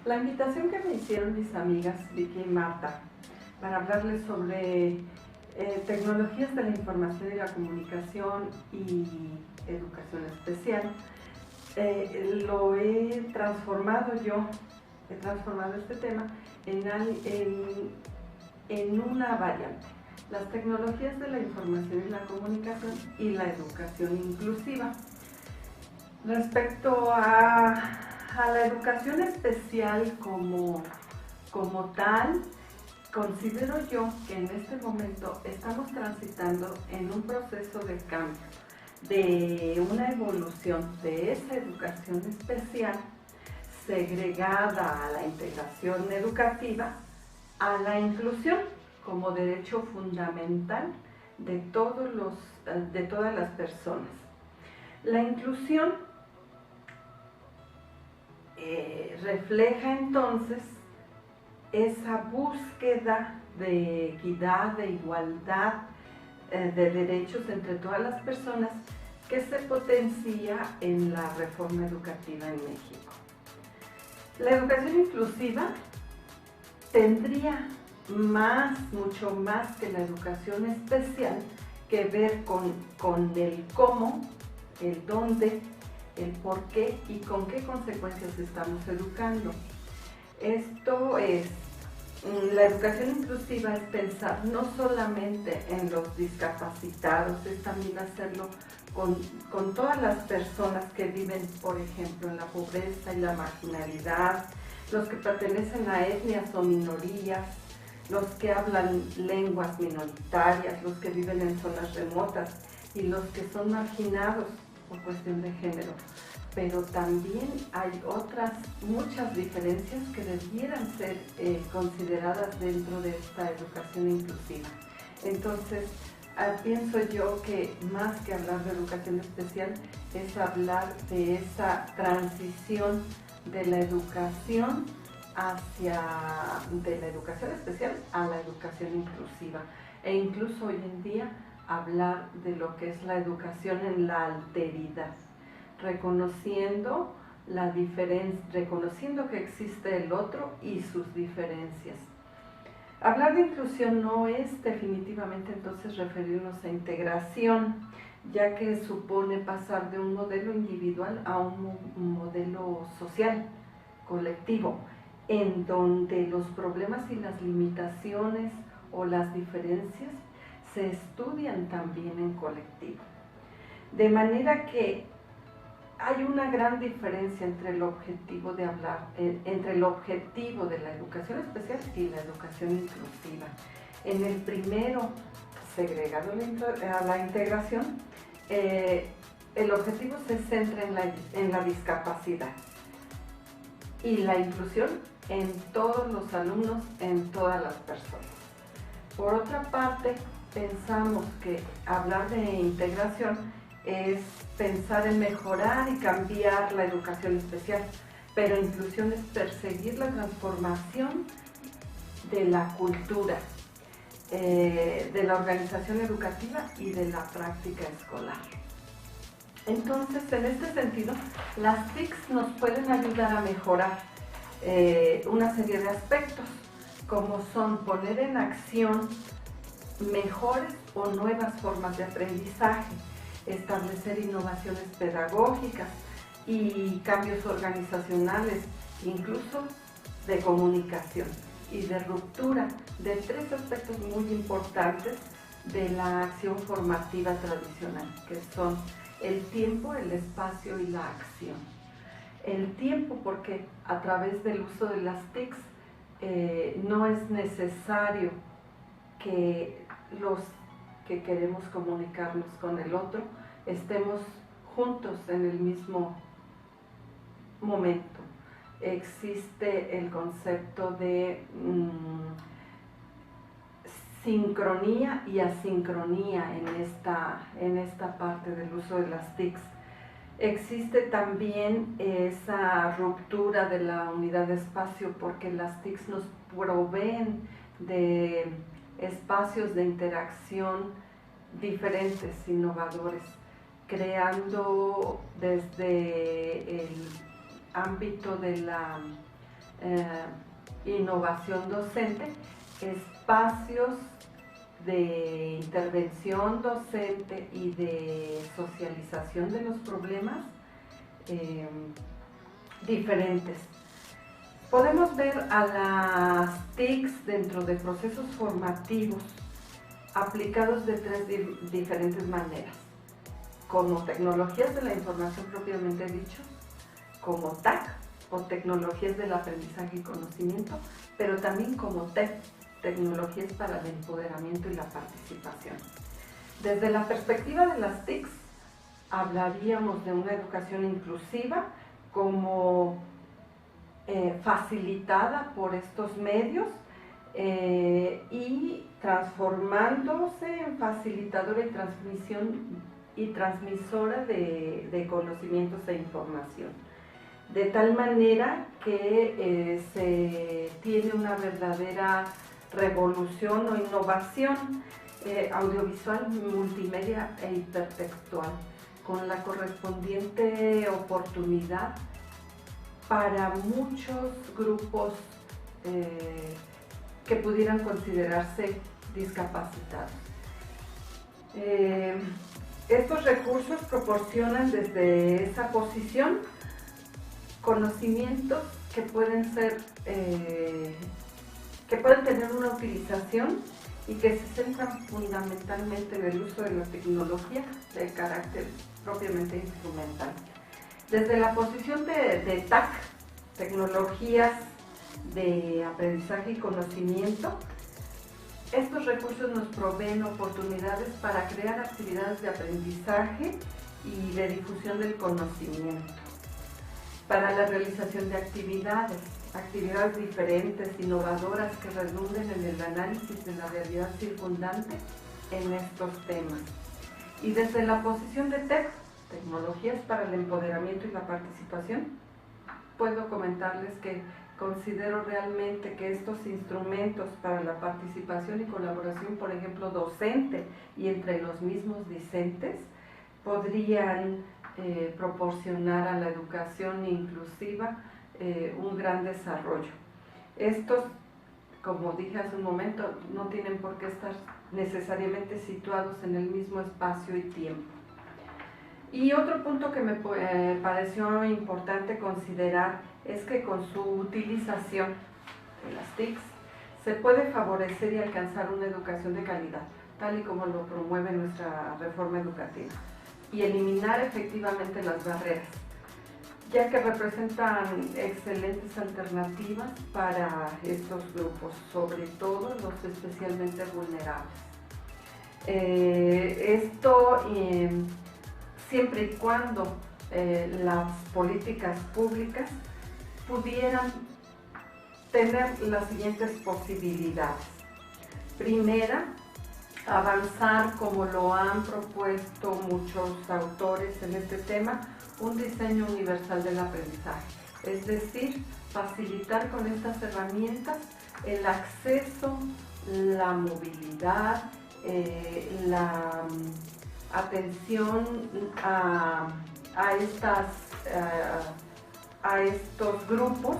La invitación que me hicieron mis amigas Vicky y Marta para hablarles sobre tecnologías de la información y la comunicación y educación especial, lo he transformado yo, he transformado este tema en una variante: las tecnologías de la información y la comunicación y la educación inclusiva. Respecto a la educación especial como tal, considero yo que en este momento estamos transitando en un proceso de cambio, de una evolución de esa educación especial segregada a la integración educativa, a la inclusión como derecho fundamental de todas las personas. La inclusión refleja entonces esa búsqueda de equidad, de igualdad, de derechos entre todas las personas que se potencia en la reforma educativa en México. La educación inclusiva tendría mucho más que la educación especial, que ver con el cómo, el dónde, el por qué y con qué consecuencias estamos educando. Esto es, la educación inclusiva es pensar no solamente en los discapacitados, es también hacerlo con todas las personas que viven, por ejemplo, en la pobreza y la marginalidad, los que pertenecen a etnias o minorías, los que hablan lenguas minoritarias, los que viven en zonas remotas y los que son marginados por cuestión de género. Pero también hay otras muchas diferencias que debieran ser consideradas dentro de esta educación inclusiva. Entonces, pienso yo que más que hablar de educación especial es hablar de esa transición de la educación de la educación especial a la educación inclusiva, e incluso hoy en día hablar de lo que es la educación en la alteridad, reconociendo la diferencia, reconociendo que existe el otro y sus diferencias. Hablar de inclusión no es definitivamente entonces referirnos a integración, ya que supone pasar de un modelo individual a un modelo social, colectivo, en donde los problemas y las limitaciones o las diferencias se estudian también en colectivo. De manera que hay una gran diferencia entre el objetivo de entre el objetivo de la educación especial y la educación inclusiva. En el primero, segregado a la integración, el objetivo se centra en la discapacidad y la inclusión en todos los alumnos, en todas las personas. Por otra parte, pensamos que hablar de integración es pensar en mejorar y cambiar la educación especial, pero inclusión es perseguir la transformación de la cultura, de la organización educativa y de la práctica escolar. Entonces, en este sentido, las TICs nos pueden ayudar a mejorar una serie de aspectos, como son poner en acción mejores o nuevas formas de aprendizaje, establecer innovaciones pedagógicas y cambios organizacionales, incluso de comunicación y de ruptura, de tres aspectos muy importantes de la acción formativa tradicional, que son el tiempo, el espacio y la acción. El tiempo, porque a través del uso de las TICs no es necesario que los que queremos comunicarnos con el otro estemos juntos en el mismo momento. Existe el concepto de sincronía y asincronía en esta parte del uso de las TICs. Existe también esa ruptura de la unidad de espacio, porque las TICs nos proveen de espacios de interacción diferentes, innovadores, creando desde el ámbito de la innovación docente, espacios de intervención docente y de socialización de los problemas diferentes. Podemos ver a las TICs dentro de procesos formativos aplicados de tres diferentes maneras: como tecnologías de la información propiamente dicho, como TAC o tecnologías del aprendizaje y conocimiento, pero también como TEP, tecnologías para el empoderamiento y la participación. Desde la perspectiva de las TICs, hablaríamos de una educación inclusiva como facilitada por estos medios y transformándose en facilitadora y transmisora de conocimientos e información, de tal manera que se tiene una verdadera revolución o innovación audiovisual, multimedia e hipertextual, con la correspondiente oportunidad para muchos grupos que pudieran considerarse discapacitados. Estos recursos proporcionan desde esa posición conocimientos que pueden tener una utilización y que se centran fundamentalmente en el uso de la tecnología de carácter propiamente instrumental. Desde la posición de TAC, tecnologías de aprendizaje y conocimiento, estos recursos nos proveen oportunidades para crear actividades de aprendizaje y de difusión del conocimiento, para la realización de actividades diferentes, innovadoras, que redunden en el análisis de la realidad circundante en estos temas. Y desde la posición de TEC, tecnologías para el empoderamiento y la participación, puedo comentarles que considero realmente que estos instrumentos para la participación y colaboración, por ejemplo, docente y entre los mismos discentes, podrían proporcionar a la educación inclusiva un gran desarrollo. Estos, como dije hace un momento, no tienen por qué estar necesariamente situados en el mismo espacio y tiempo. Y otro punto que me pareció importante considerar es que con su utilización de las TICs se puede favorecer y alcanzar una educación de calidad, tal y como lo promueve nuestra reforma educativa, y eliminar efectivamente las barreras, ya que representan excelentes alternativas para estos grupos, sobre todo los especialmente vulnerables. Esto siempre y cuando las políticas públicas pudieran tener las siguientes posibilidades. Primera, avanzar, como lo han propuesto muchos autores en este tema, un diseño universal del aprendizaje, es decir, facilitar con estas herramientas el acceso, la movilidad, la atención a estos grupos,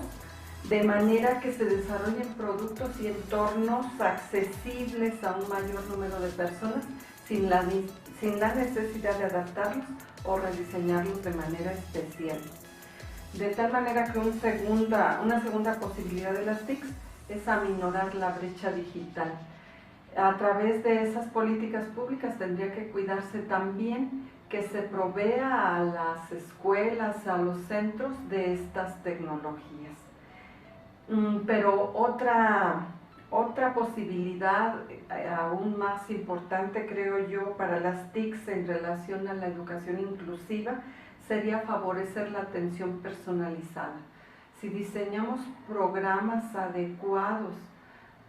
de manera que se desarrollen productos y entornos accesibles a un mayor número de personas sin la necesidad de adaptarlos o rediseñarlos de manera especial. De tal manera que una segunda posibilidad de las TICs es aminorar la brecha digital. A través de esas políticas públicas tendría que cuidarse también que se provea a las escuelas, a los centros de estas tecnologías. Pero otra posibilidad aún más importante, creo yo, para las TICs en relación a la educación inclusiva sería favorecer la atención personalizada. Si diseñamos programas adecuados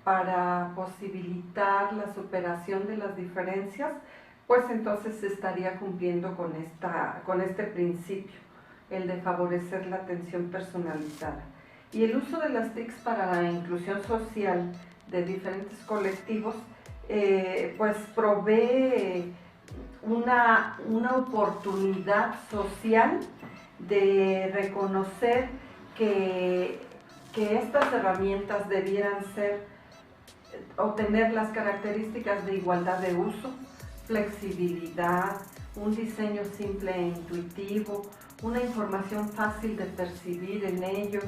para posibilitar la superación de las diferencias, pues entonces se estaría cumpliendo con este principio, el de favorecer la atención personalizada. Y el uso de las TICs para la inclusión social de diferentes colectivos, pues provee una oportunidad social de reconocer que que estas herramientas debieran ser o tener las características de igualdad de uso, flexibilidad, un diseño simple e intuitivo, una información fácil de percibir en ellos,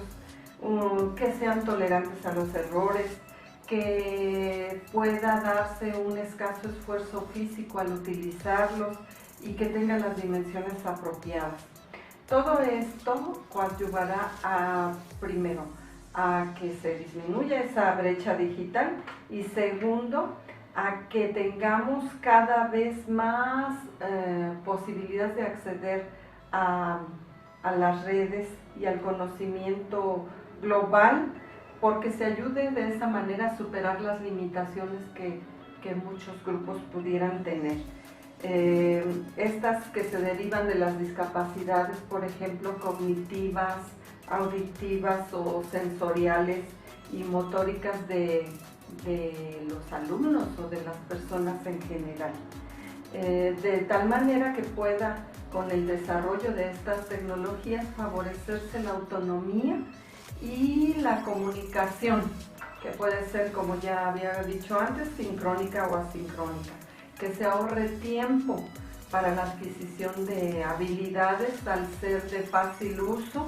que sean tolerantes a los errores, que pueda darse un escaso esfuerzo físico al utilizarlos y que tengan las dimensiones apropiadas. Todo esto coadyuvará primero, a que se disminuya esa brecha digital y segundo, a que tengamos cada vez más posibilidades de acceder a las redes y al conocimiento global, porque se ayude de esa manera a superar las limitaciones que muchos grupos pudieran tener. Estas que se derivan de las discapacidades, por ejemplo, cognitivas, auditivas o sensoriales y motóricas de los alumnos o de las personas en general. De tal manera que pueda, con el desarrollo de estas tecnologías, favorecerse la autonomía y la comunicación, que puede ser, como ya había dicho antes, sincrónica o asincrónica, que se ahorre tiempo para la adquisición de habilidades al ser de fácil uso,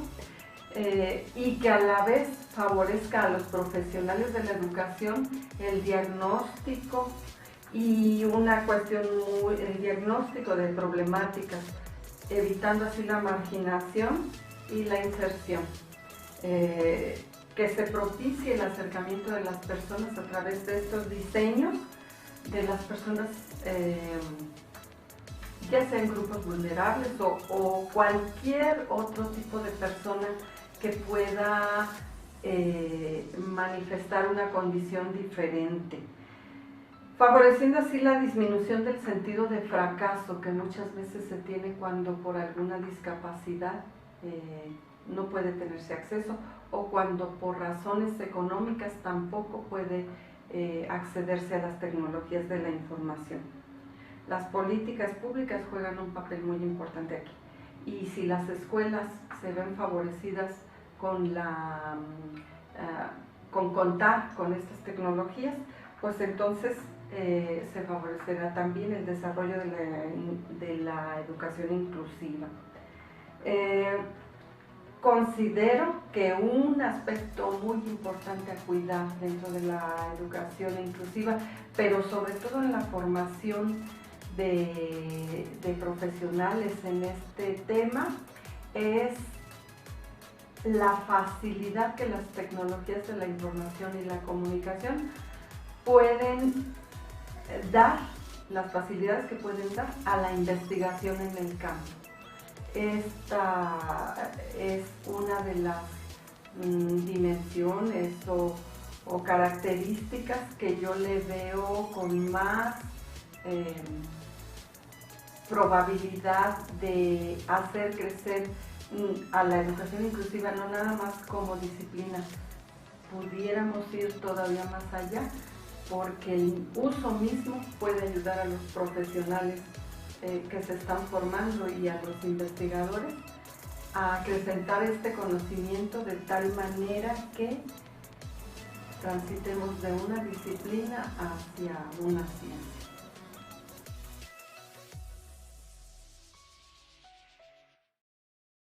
y que a la vez favorezca a los profesionales de la educación el diagnóstico y el diagnóstico de problemáticas, evitando así la marginación y la inserción. Que se propicie el acercamiento de las personas a través de estos diseños, de las personas ya sean grupos vulnerables o cualquier otro tipo de persona que pueda manifestar una condición diferente, favoreciendo así la disminución del sentido de fracaso que muchas veces se tiene cuando por alguna discapacidad no puede tenerse acceso o cuando por razones económicas tampoco puede accederse a las tecnologías de la información. Las políticas públicas juegan un papel muy importante aquí, y si las escuelas se ven favorecidas con contar con estas tecnologías, pues entonces se favorecerá también el desarrollo de la educación inclusiva. Considero que un aspecto muy importante a cuidar dentro de la educación inclusiva, pero sobre todo en la formación de profesionales en este tema, es la facilidad que las tecnologías de la información y la comunicación pueden dar, las facilidades que pueden dar a la investigación en el campo. Esta es una de las dimensiones o características que yo le veo con más probabilidad de hacer crecer a la educación inclusiva, no nada más como disciplina. Pudiéramos ir todavía más allá, porque el uso mismo puede ayudar a los profesionales que se están formando y a los investigadores a acrecentar este conocimiento de tal manera que transitemos de una disciplina hacia una ciencia.